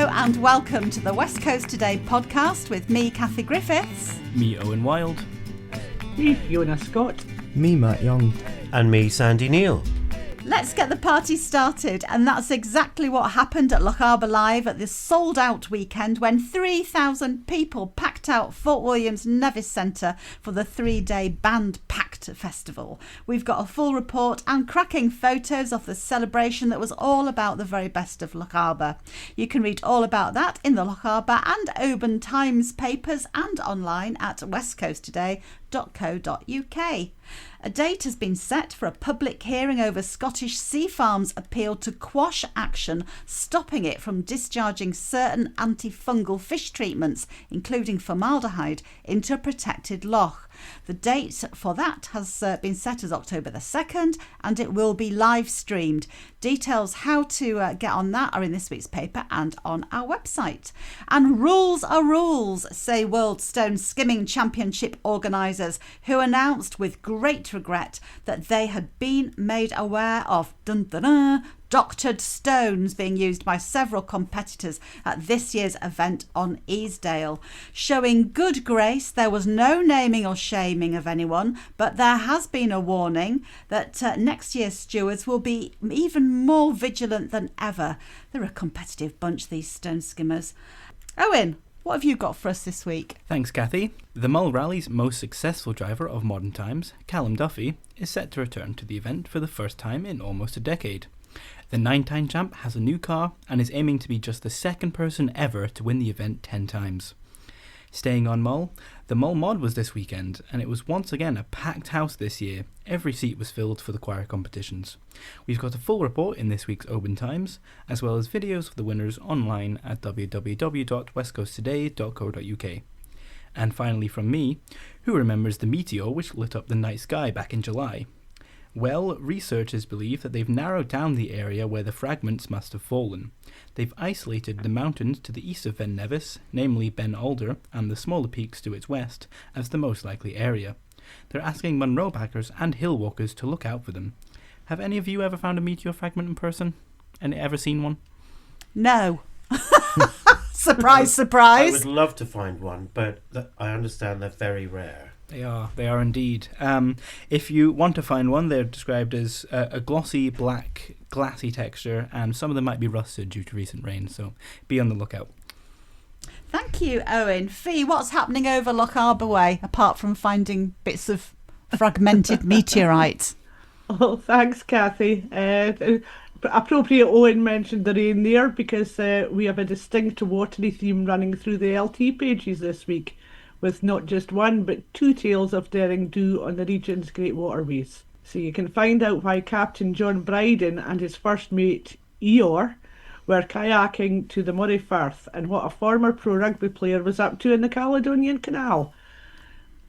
Hello and welcome to the West Coast Today podcast with me, Kathy Griffiths. Me, Owen Wild. Me, Fiona Scott. Me, Matt Young. And me, Sandy Neal. Let's get the party started, and that's exactly what happened at Lochaber Live at this sold-out weekend when 3,000 people packed out Fort William's Nevis Centre for the 3-day band-packed festival. We've got a full report and cracking photos of the celebration that was all about the very best of Lochaber. You can read all about that in the Lochaber and Oban Times papers and online at westcoasttoday.co.uk. A date has been set for a public hearing over Scottish Sea Farms' appeal to quash action, stopping it from discharging certain antifungal fish treatments, including formaldehyde, into a protected loch. The date for that has been set as October the 2nd, and it will be live streamed. Details how to get on that are in this week's paper and on our website. And rules are rules, say World Stone Skimming Championship organisers, who announced with great regret that they had been made aware of doctored stones being used by several competitors at this year's event on Easdale. Showing good grace, there was no naming or shaming of anyone, but there has been a warning that next year's stewards will be even more vigilant than ever. They're a competitive bunch, these stone skimmers. Owen, what have you got for us this week? Thanks, Kathy. The Mull Rally's most successful driver of modern times, Callum Duffy, is set to return to the event for the first time in almost a decade. The 9-time champ has a new car and is aiming to be just the second person ever to win the event 10 times. Staying on Mull, the Mull Mòd was this weekend, and it was once again a packed house this year. Every seat was filled for the choir competitions. We've got a full report in this week's Oban Times, as well as videos of the winners online at www.westcoasttoday.co.uk. And finally from me, who remembers the meteor which lit up the night sky back in July? Well, researchers believe that they've narrowed down the area where the fragments must have fallen. They've isolated the mountains to the east of Ben Nevis, namely Ben Alder, and the smaller peaks to its west, as the most likely area. They're asking Munro backers and hill walkers to look out for them. Have any of you ever found a meteor fragment in person? Any ever seen one? No. Surprise, surprise. I would love to find one, but I understand they're very rare. They are indeed. If you want to find one, they're described as a glossy black, glassy texture, and some of them might be rusted due to recent rain, so be on the lookout. Thank you, Owen. Fee, what's happening over Lochaber way, apart from finding bits of fragmented meteorites? Oh, thanks, Kathy. Appropriate Owen mentioned the rain there because we have a distinct watery theme running through the LT pages this week, with not just one but two tales of daring do on the region's great waterways. So you can find out why Captain John Bryden and his first mate Eeyore were kayaking to the Moray Firth and what a former pro rugby player was up to in the Caledonian Canal.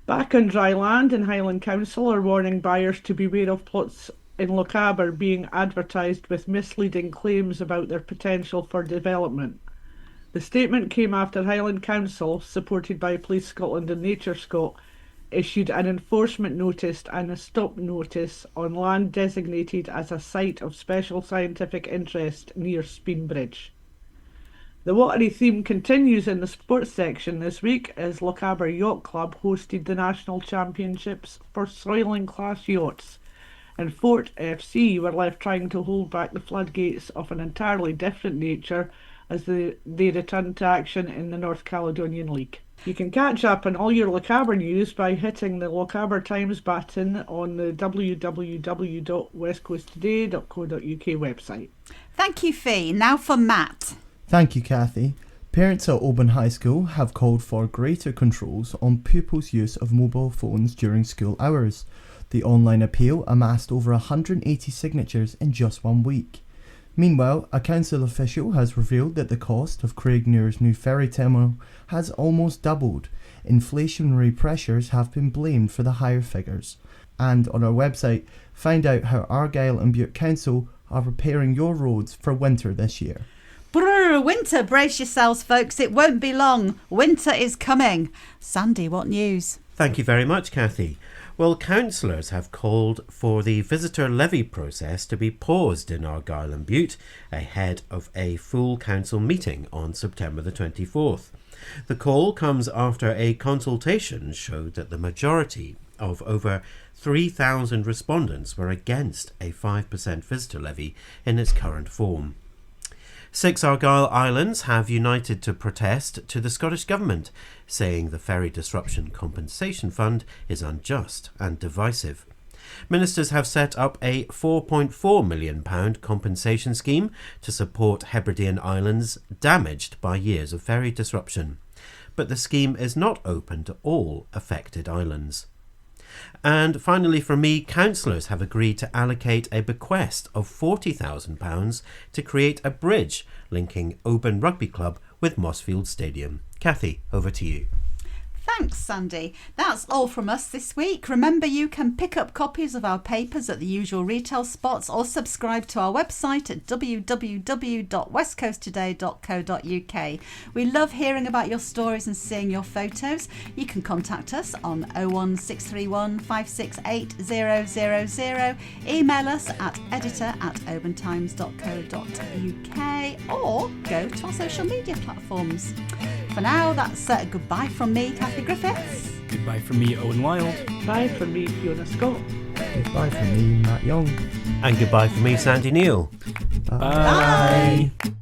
Back on dry land, and Highland Council are warning buyers to beware of plots in Lochaber being advertised with misleading claims about their potential for development. The statement came after Highland Council, supported by Police Scotland and Nature Scot, issued an enforcement notice and a stop notice on land designated as a site of special scientific interest near Speenbridge. The watery theme continues in the sports section this week as Lochaber Yacht Club hosted the National Championships for Soiling Class Yachts, and Fort FC were left trying to hold back the floodgates of an entirely different nature as they return to action in the North Caledonian League. You can catch up on all your Lochaber news by hitting the Lochaber Times button on the www.westcoasttoday.co.uk website. Thank you, Fee. Now for Matt. Thank you, Kathy. Parents at Oban High School have called for greater controls on pupils' use of mobile phones during school hours. The online appeal amassed over 180 signatures in just 1 week. Meanwhile, a council official has revealed that the cost of Craigmuir's new ferry terminal has almost doubled. Inflationary pressures have been blamed for the higher figures. And on our website, find out how Argyll and Bute Council are repairing your roads for winter this year. Brrr, winter, brace yourselves, folks. It won't be long. Winter is coming. Sandy, what news? Thank you very much, Kathy. Well, councillors have called for the visitor levy process to be paused in Argyll and Bute ahead of a full council meeting on September the 24th. The call comes after a consultation showed that the majority of over 3,000 respondents were against a 5% visitor levy in its current form. 6 Argyll islands have united to protest to the Scottish Government, saying the Ferry Disruption Compensation Fund is unjust and divisive. Ministers have set up a £4.4 million compensation scheme to support Hebridean islands damaged by years of ferry disruption. But the scheme is not open to all affected islands. And finally, from me, councillors have agreed to allocate a bequest of £40,000 to create a bridge linking Oban Rugby Club with Mossfield Stadium. Kathy, over to you. Thanks, Sandy. That's all from us this week. Remember, you can pick up copies of our papers at the usual retail spots or subscribe to our website at www.westcoasttoday.co.uk. We love hearing about your stories and seeing your photos. You can contact us on 01631 568 000, email us at editor@obantimes.co.uk, or go to our social media platforms. For now, that's goodbye from me, Kathy Griffiths. Goodbye from me, Owen Wild. Bye from me, Fiona Scott. Goodbye from me, Matt Young. And goodbye from me, Sandy Neal. Bye. Bye.